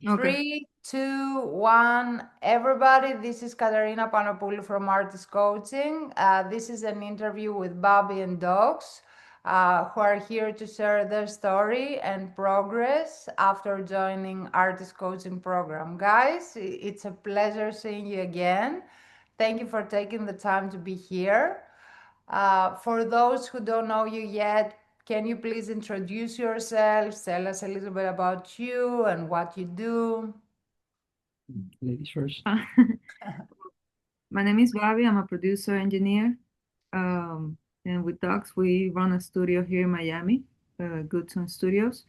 Okay. Three, two, one. Everybody, this is Katarina Panopoulou from Artist Coaching. This is an interview with Babi and Dox, who are here to share their story and progress after joining Artist Coaching program. Guys, it's a pleasure seeing you again. Thank you for taking the time to be here. For those who don't know you yet, can you please introduce yourself? Tell us a little bit about you and what you do. Ladies first. My name is Babi. I'm a producer engineer. Um, and with Docs, we run a studio here in Miami, Goodson Studios.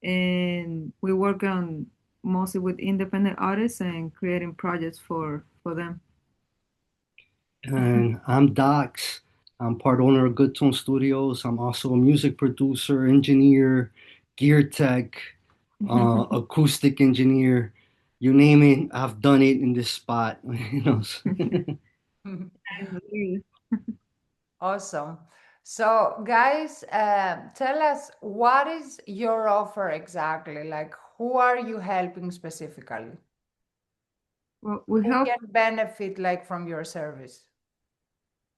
And we work on mostly with independent artists and creating projects for them. And I'm Dox. I'm part owner of Good Tone Studios. I'm also a music producer, engineer, gear tech, acoustic engineer. You name it, I've done it in this spot. You know. Awesome. So, guys, tell us what is your offer exactly? Like, who are you helping specifically? Well, Who can benefit like from your service?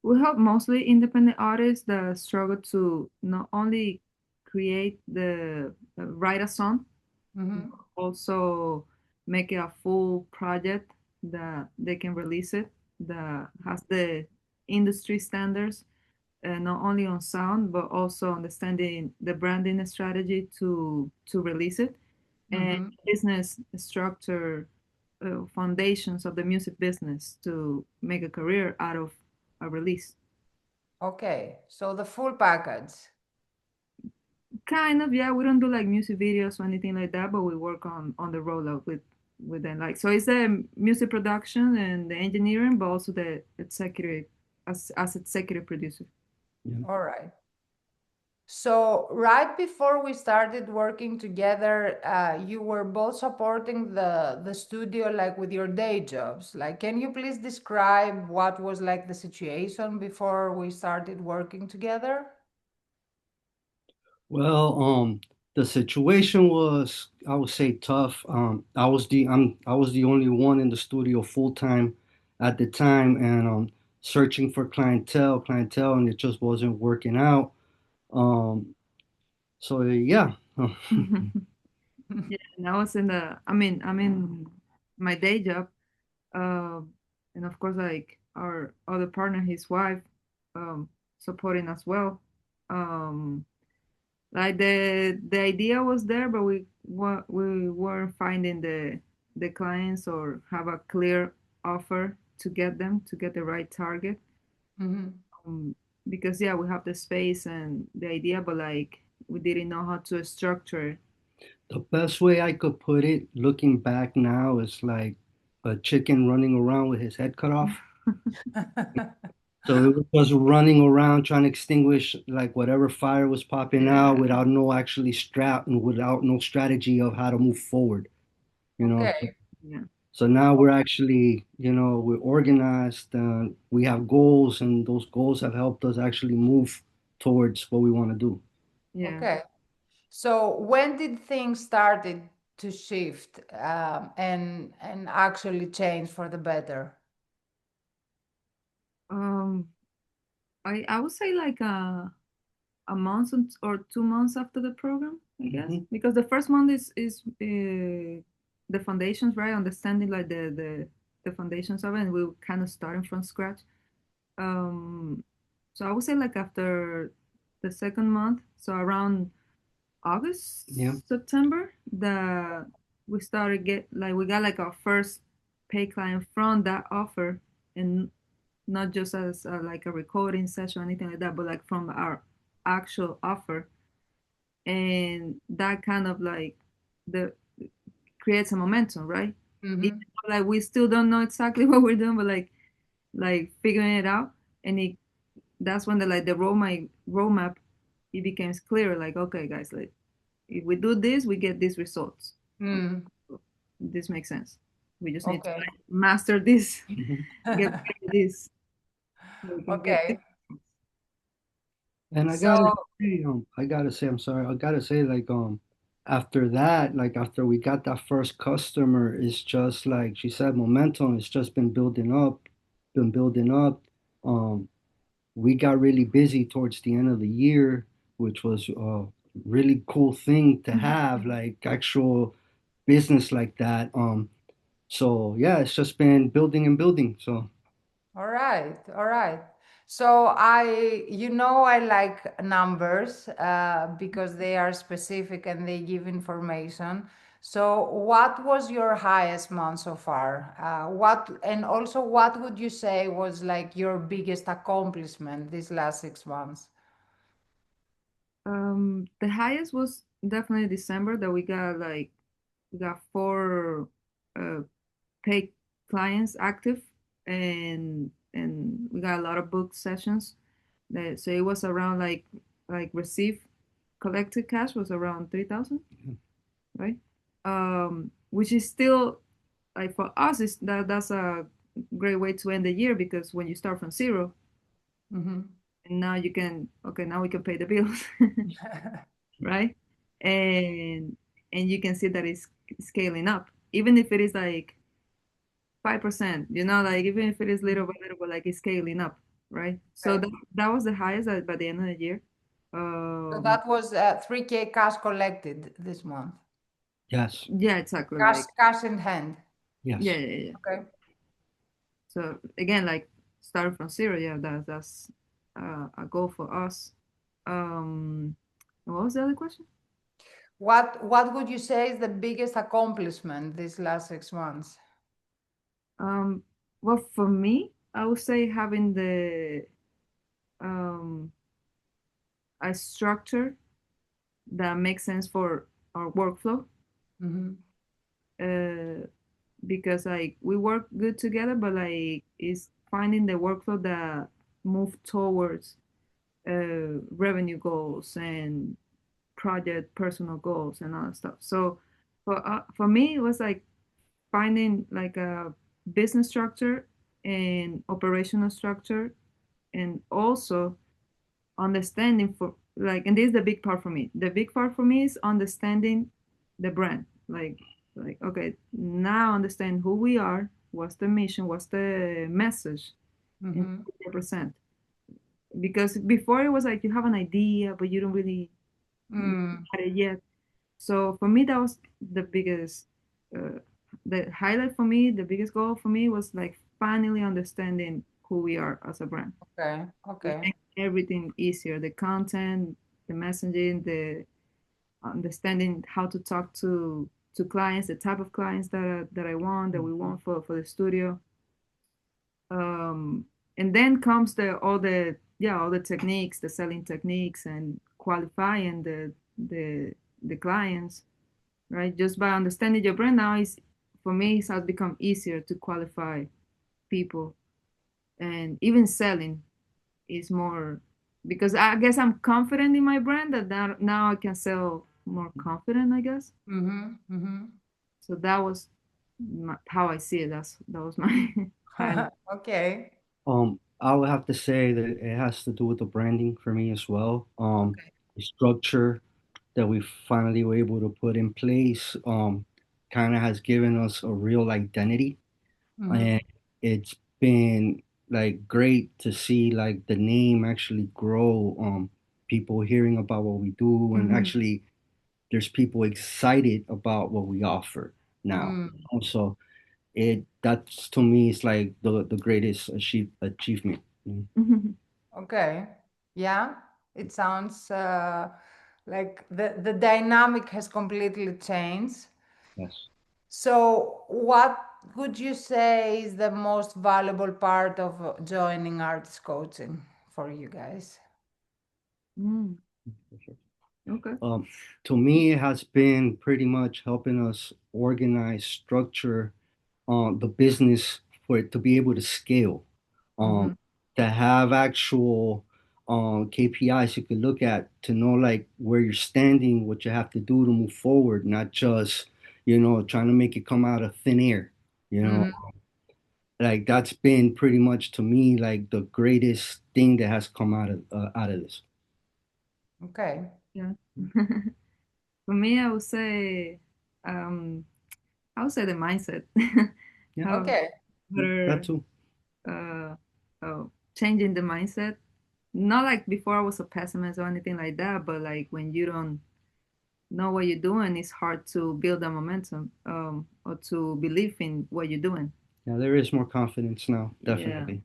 we help mostly independent artists that struggle to not only create the write a song, Mm-hmm. also make it a full project that they can release it that has the industry standards, not only on sound but also understanding the branding strategy to release it and Mm-hmm. business structure, foundations of the music business to make a career out of a release. Okay, so the full package. Kind of, yeah. We don't do like music videos or anything like that, but we work on the rollout with them. Like, so it's the music production and the engineering, but also the executive as executive producer. Yeah. All right. So right before we started working together, you were both supporting the studio like with your day jobs. Like, can you please describe what was like the situation before we started working together? Well, the situation was, I would say, tough. I was the only one in the studio full time at the time, and searching for clientele, and it just wasn't working out. Um, so yeah. Yeah, and I was in the. I'm in my day job, uh, and of course, like our other partner, his wife, um, supporting as well. Um, like the idea was there, but we weren't finding the clients or have a clear offer to get them to get the right target. Mm-hmm. Um, because yeah, we have the space and the idea, but like we didn't know how to structure it. The best way I could put it, looking back now, is like a chicken running around with his head cut off. So it was just running around trying to extinguish like whatever fire was popping out without no actually strap and without no strategy of how to move forward, you know. Okay. Yeah, So now we're actually, we're organized, we have goals, and those goals have helped us actually move towards what we want to do. yeah. Okay. So when did things started to shift and actually change for the better? Um, I would say like a month or 2 months after the program, I guess, Hmm. because the first month is the foundations, right? Understanding like the foundations of it, and we were kind of starting from scratch. Um, so I would say like after the second month, so around Yeah. August, September, the we started get like we got like our first pay client from that offer, and not just as like a recording session or anything like that, but like from our actual offer, and that kind of like the creates a momentum, right? Even Mm-hmm. though, like we still don't know exactly what we're doing, but like figuring it out, and that's when the roadmap it becomes clear. Like, okay, guys, like if we do this, we get these results. Okay, Mm. so this makes sense. We just need to Okay. like master this, Hmm. get better at this, so we can get this. Okay. And So, I gotta say, I'm sorry, I gotta say, like, after that, like after we got that first customer, it's just like she said, momentum. It's just been building up. Um, we got really busy towards the end of the year, which was a really cool thing to have, like actual business like that. So yeah, it's just been building and building. So All right, all right. So I like numbers because they are specific and they give information. So what was your highest month so far? And also what would you say was like your biggest accomplishment these last 6 months? The highest was definitely December that we got four uh, paid clients active, and we got a lot of book sessions. So it was around like receive collected cash was around 3,000, right? Which is still like for us is that's a great way to end the year because when you start from zero Mm-hmm. and now you can okay now we can pay the bills, right? And you can see that it's scaling up even if it is like 5%, like even if it is little by little, but like it's scaling up, right? So Okay. that was the highest by the end of the year. So Um, that was 3K cash collected this month. yes, yeah, exactly. Cash, cash in hand. Yeah, yes. yeah, yeah. Okay. So again, like starting from zero, yeah, that's a goal for us. And what was the other question? What would you say is the biggest accomplishment these last 6 months? Um, well, for me, I would say having the um a structure that makes sense for our workflow. Mm-hmm. Uh, because like we work good together, but like it's finding the workflow that move towards revenue goals and project personal goals and all that stuff. So for me, it was like finding like a business structure and operational structure, and also understanding for like, and this is the big part for me. The big part for me is understanding the brand. Like okay, now understand who we are, what's the mission, what's the message, and Mm-hmm. what we represent. Because before it was like you have an idea, but you don't really Mm, got it yet. So for me, that was the biggest, uh, the highlight for me, the biggest goal for me was like finally understanding who we are as a brand. okay, It okay. makes everything easier. The content, the messaging, the understanding how to talk to clients, the type of clients that I want, that we want for the studio. Um, and then comes all the techniques, the selling techniques, and qualifying the clients, right? Just by understanding your brand now is for me it has become easier to qualify people, and even selling is more because I guess I'm confident in my brand that now I can sell more confident, I guess. Mm-hmm, mm-hmm. So that was how I see it. That was my highlight. Okay, I would have to say that it has to do with the branding for me as well. okay. The structure that we finally were able to put in place, kind of has given us a real identity, Mm-hmm, and it's been like great to see like the name actually grow. People hearing about what we do, and Hmm. actually there's people excited about what we offer now. mm, Also, it that's to me is like the greatest achievement. okay. Yeah, it sounds like the dynamic has completely changed. Yes. So, what would you say is the most valuable part of joining artist coaching for you guys? Mm, okay. Um, to me, it has been pretty much helping us organize, structure the business for it to be able to scale, um, Mm-hmm, to have actual KPIs you could look at to know like where you're standing, what you have to do to move forward, not just, trying to make it come out of thin air. You know, mm-hmm. like that's been pretty much to me like the greatest thing that has come out of this. Okay. Yeah. For me, um, I would say the mindset. Yeah, How Okay. that better too. uh, changing the mindset. Not like before I was a pessimist or anything like that, but like when you don't know what you're doing, it's hard to build a momentum or to believe in what you're doing. Yeah, there is more confidence now, Yeah. definitely.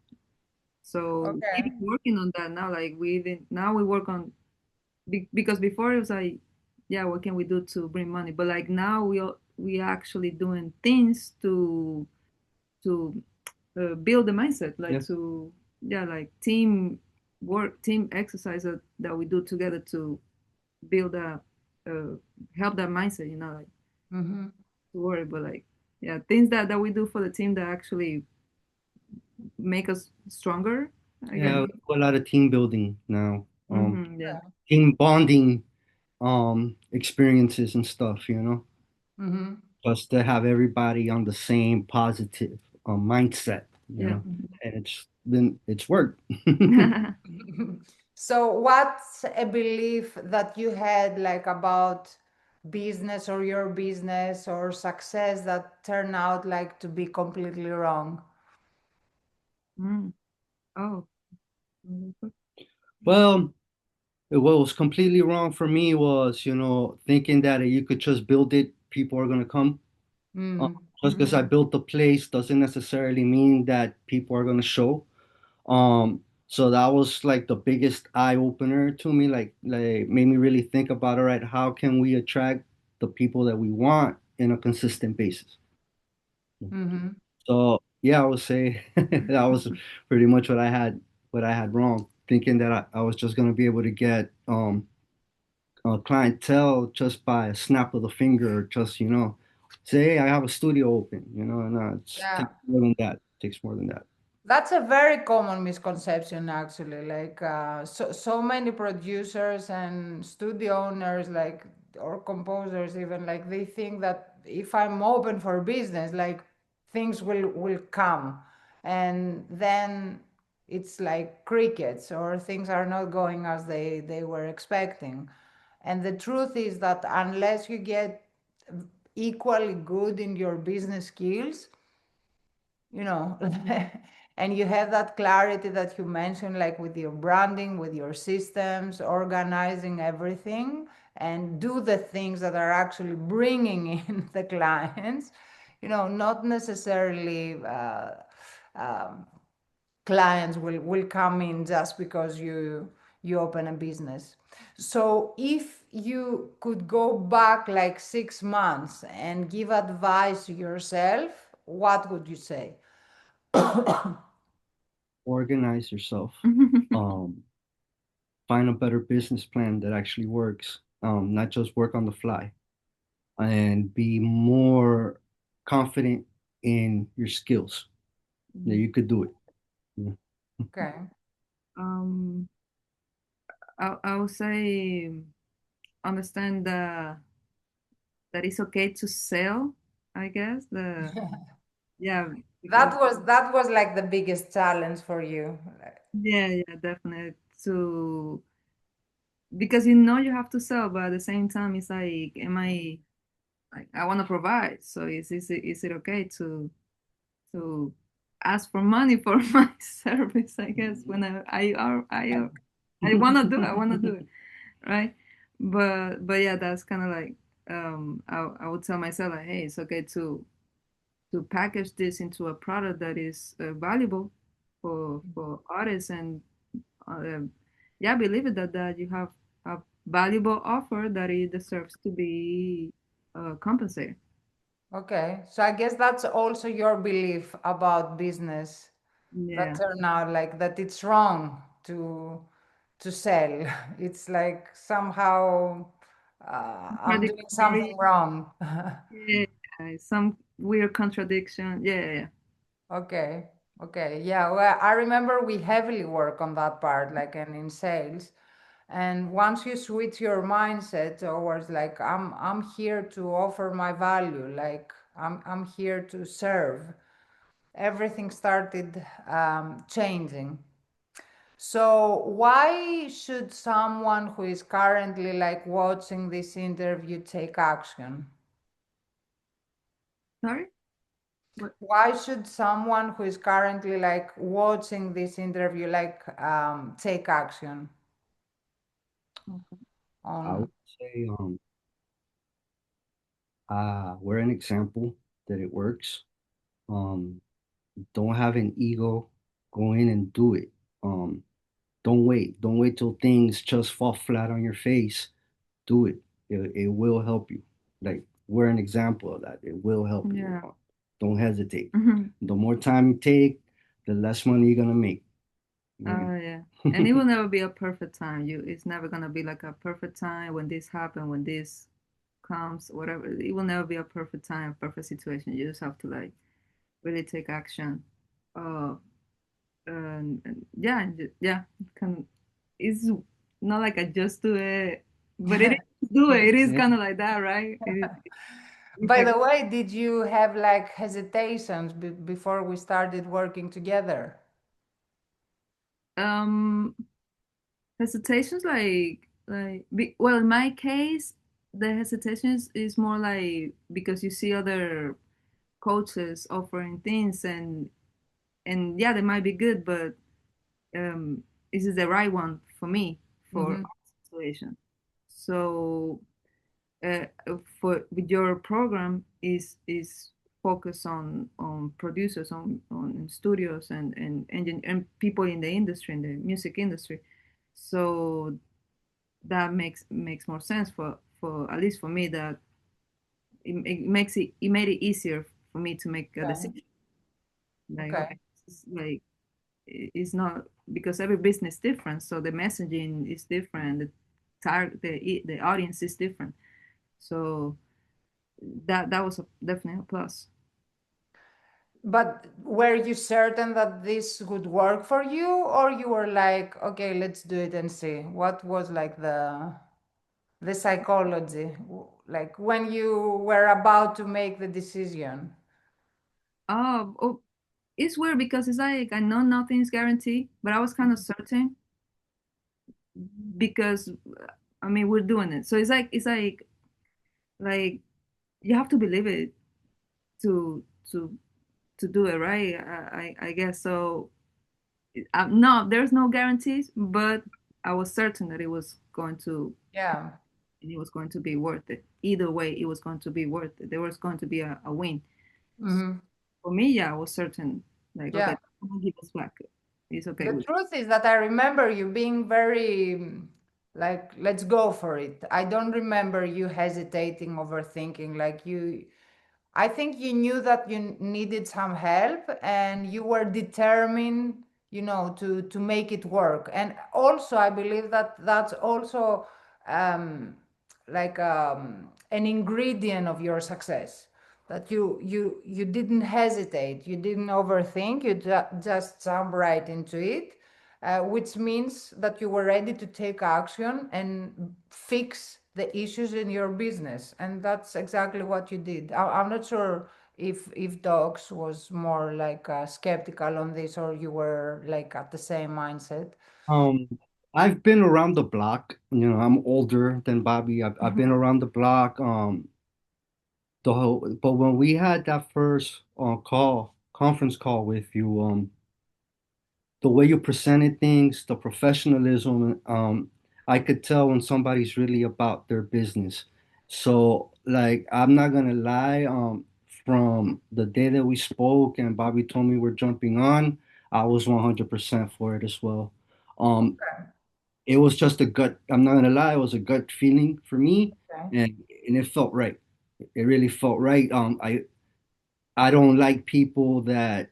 So Okay. we've been working on that now. Like now we work on because before it was like, yeah, what can we do to bring money? But like now we are actually doing things to build the mindset, like Yeah, to yeah, like team work, team exercise that we do together to build uh, help that mindset. Like Mm-hmm. to worry, but like yeah, things that we do for the team that actually make us stronger. I guess. yeah, a lot of team building now, Yeah. team bonding, experiences and stuff, Mm-hmm. just to have everybody on the same positive, mindset, Yeah. and it's worked. So, what's a belief that you had like about business or your business or success that turned out like to be completely wrong? Mm. Oh. Well, what was completely wrong for me was, thinking that you could just build it, people are gonna come. Uh, Mm. just because I built the place doesn't necessarily mean that people are gonna show. So that was like the biggest eye opener to me, like made me really think about, all right, how can we attract the people that we want in a consistent basis? Mm-hmm. So yeah, I would say that was pretty much what I had wrong, thinking that I was just gonna be able to get clientele just by a snap of the finger, or just say, hey, I have a studio open, and it Yeah. takes more than that. It takes more than that. That's a very common misconception, actually. Like, so many producers and studio owners, like, or composers, even like they think that if I'm open for business, like things will come, and then it's like crickets, or things are not going as they were expecting. And the truth is that unless you get equally good in your business skills, you know and you have that clarity that you mentioned, like with your branding, with your systems, organizing everything, and do the things that are actually bringing in the clients, not necessarily um, clients will come in just because you open a business. So if you could go back like 6 months and give advice to yourself, what would you say? Organize yourself. Um, find a better business plan that actually works. Not just work on the fly, and be more confident in your skills that you could do it. Yeah. Okay. um, I would say understand that it's okay to sell. I guess yeah, because That was like the biggest challenge for you. yeah, yeah, definitely to because you have to sell, but at the same time, it's like, am I like I want to provide? So is it okay to ask for money for my service? I guess when I want to do it, right? But yeah, that's kind of like I would tell myself like, hey, it's okay to package this into a product that is valuable for artists and uh, yeah, believe it that you have a valuable offer that it deserves to be compensated. Okay, so I guess that's also your belief about business, that Yeah, turn out like that it's wrong to sell. It's like somehow I'm doing contradictory. something wrong. Yeah, some weird contradiction. Yeah, yeah, Okay, okay, yeah. Well, I remember we heavily work on that part, like in sales. And once you switch your mindset towards like I'm here to offer my value, like I'm here to serve, everything started changing. So why should someone who is currently like watching this interview take action? Sorry? What? Why should someone who is currently like watching this interview like take action Okay. I would on? say we're an example that it works. Um, don't have an ego. Go in and do it. Um, don't wait. Don't wait till things just fall flat on your face. Do it. It will help you. Like we're an example of that. It will help you. Yeah. Don't hesitate. Mhm. The more time you take, the less money you're gonna make. Yeah. Oh yeah. And it will never be a perfect time. It's never gonna be like a perfect time when this happens, when this comes, whatever. It will never be a perfect time, perfect situation. You just have to like really take action. Uh, and yeah, yeah. Can It's not like I just do it, but it is do it. It is Yeah. kind of like that, right? It's By like the way, did you have like hesitations before we started working together? um hesitations well, in my case the hesitation is more like because you see other coaches offering things, and yeah, they might be good, but um is it the right one for me for Mm-hmm. our situation? So uh, for with your program is focused on producers, on studios and people in the industry, in the music industry. So that makes more sense for at least for me, that it made it easier for me to make a Okay. decision. Like, Okay. okay, like it's not, because every business is different, so the messaging is different, the target, the audience is different. So that was definitely a plus. But were you certain that this would work for you, or you were like, okay, let's do it and see? What was like the psychology, like when you were about to make the decision? Oh, it's weird because it's like I know nothing's guaranteed, but I was kind of certain because I mean we're doing it. So it's like you have to believe it to to to do it, right? I guess so. No, there's no guarantees, but I was certain that Yeah. it was going to be worth it. Either way, it was going to be worth it. There was going to be a win. Mm-hmm. For me, yeah, I was certain. Like, okay, Yeah. I'm gonna give us back. It's okay The with. truth is that I remember you being very like, let's go for it. I don't remember you hesitating, overthinking. Like I think you knew that you needed some help and you were determined, to make it work. And also, I believe that that's also um, like an ingredient of your success. That you didn't hesitate, you didn't overthink, you just jump right into it, which means that you were ready to take action and fix the issues in your business, and that's exactly what you did. I'm not sure if Dogs was more like skeptical on this, or you were like at the same mindset. Um, I've been around the block. I'm older than Bobby. I've been around the block. But when we had that first conference call with you, the way you presented things, the professionalism, I could tell when somebody's really about their business. So, like, I'm not gonna lie, from the day that we spoke and Bobby told me we're jumping on, I was 100% for it as well. Um, it was just a gut, I'm not gonna lie, it was a gut feeling for me, Okay. and it felt right. It really felt right. I don't like people that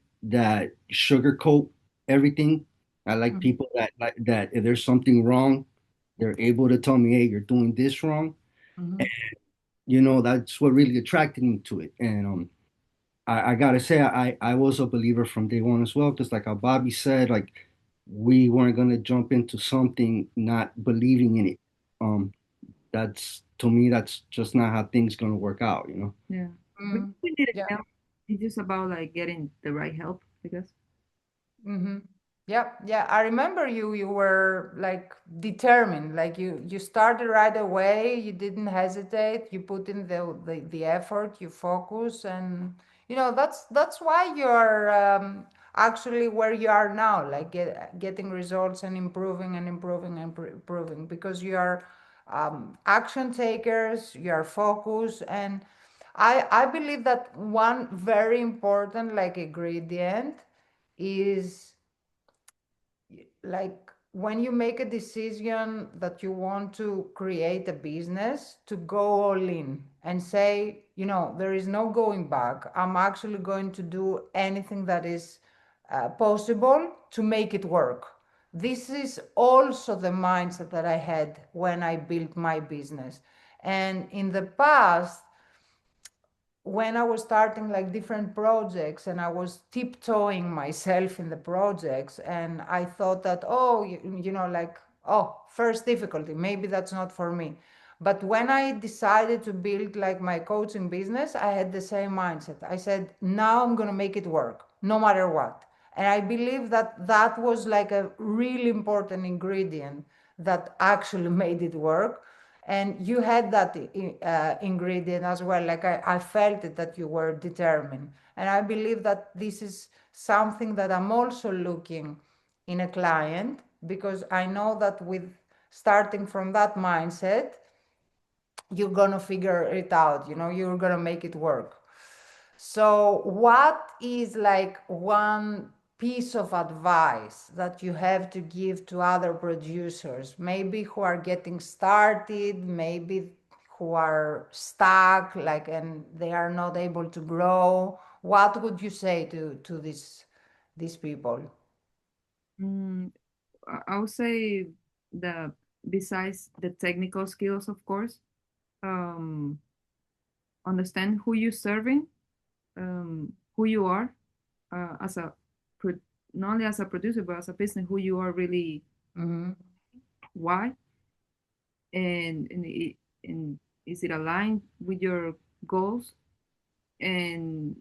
sugarcoat everything. I like Mhm. people that if there's something wrong, they're able to tell me, "Hey, you're doing this wrong." Mhm. That's what really attracted me to it. And I gotta say, I was a believer from day one as well, because like how Bobby said, like we weren't gonna jump into something not believing in it. Um, that's to me, that's just not how things gonna work out. Yeah. But Mm. we need Yeah. help. It's just about like getting the right help, I guess. Mm-hmm. Yeah, yeah. I remember you. You were like determined. Like you started right away. You didn't hesitate. You put in the effort. You focus, and that's why you're actually where you are now. Like getting results and improving and improving and improving because you are action takers. You are focused, and I believe that one very important like ingredient is like when you make a decision that you want to create a business, to go all in and say, there is no going back. I'm actually going to do anything that is possible to make it work. This is also the mindset that I had when I built my business. And in the past, when I was starting like different projects and I was tiptoeing myself in the projects, and I thought that, oh, like, oh, first difficulty, maybe that's not for me. But when I decided to build like my coaching business, I had the same mindset. I said, now I'm going to make it work no matter what. And I believe that that was like a really important ingredient that actually made it work. And you had that ingredient as well. Like I felt it that you were determined. And I believe that this is something that I'm also looking in a client, because I know that with starting from that mindset, you're going to figure it out, you're going to make it work. So, what is like one piece of advice that you have to give to other producers, maybe who are getting started, maybe who are stuck, like, and they are not able to grow? What would you say to these people? Mm, I would say the besides the technical skills, of course, um, understand who you're serving, who you are as a pro- not only as a producer but as a business, who you are really, Mm-hmm. why, and is it aligned with your goals, and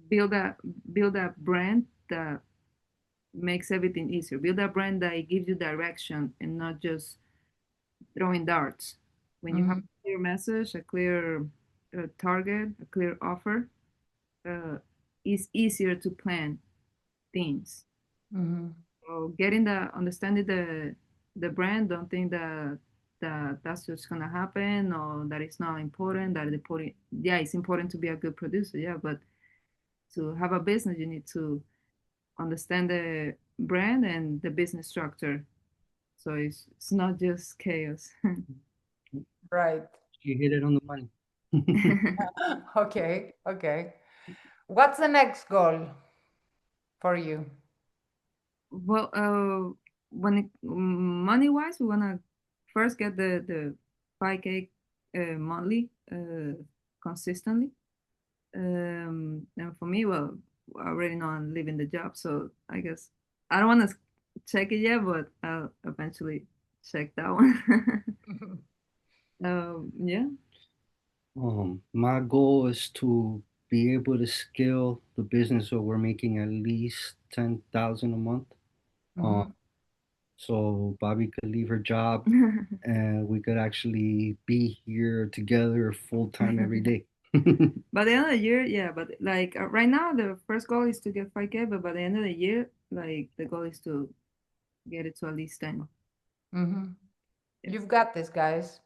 build a build a brand that makes everything easier. Build a brand that gives you direction and not just throwing darts. When you have Mm-hmm. a clear message, a clear target, a clear offer, uh, it's easier to plan things. Mm-hmm. So getting the understanding the brand, don't think that that's just gonna happen or that it's not important. That the important, yeah, it's important to be a good producer, yeah, but to have a business, you need to understand the brand and the business structure. So it's not just chaos. Right. You hit it on the money. Okay. Okay. What's the next goal for you? Well, when money wise, we wanna first get the 5K monthly consistently. And for me, well, I already know I'm leaving the job, so I guess I don't want to check it yet, but I'll eventually check that one. Yeah. My goal is to be able to scale the business so we're making at least 10,000 a month. Um, Mhm. so Bobby could leave her job and we could actually be here together full time every day. By the end of the year, yeah, but like right now, the first goal is to get 5K, but by the end of the year, like the goal is to get it to at least 10. Mhm. Yes. You've got this, guys.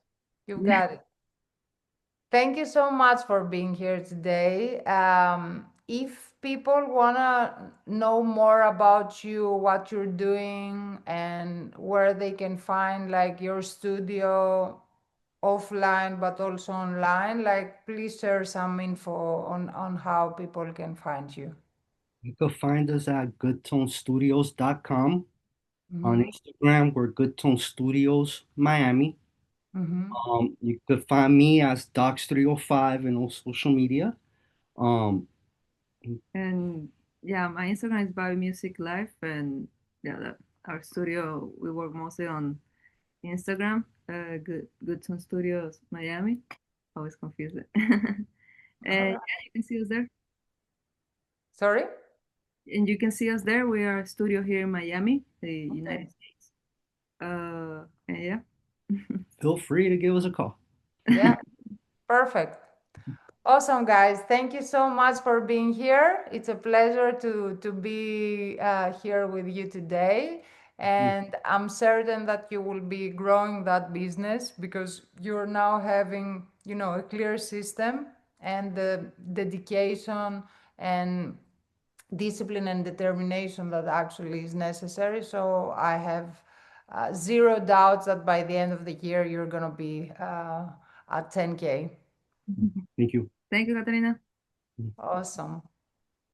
You've Yeah. got it. Thank you so much for being here today. If people want to know more about you, what you're doing, and where they can find like your studio offline but also online, like please share some info on how people can find you. You could find us at goodtonestudios.com. On Mm-hmm. Instagram, we're Good Tone Studios Miami. Mm-hmm. You could find me as Dox305 in all social media. Um, And yeah, my Instagram is Babi Music Live, and yeah, our studio we work mostly on Instagram. Good Tone Studios Miami. Always confuse it. All And right. yeah, you can see us there. Sorry? and you can see us there. We are a studio here in Miami, the Okay. United States. And yeah. Feel free to give us a call. Yeah, perfect. Awesome, guys. Thank you so much for being here. It's a pleasure to be here with you today. And I'm certain that you will be growing that business because you're now having, a clear system and the dedication and discipline and determination that actually is necessary. So I have zero doubts that by the end of the year, you're going to be at 10K. Thank you. Thank you, Katarina. Awesome.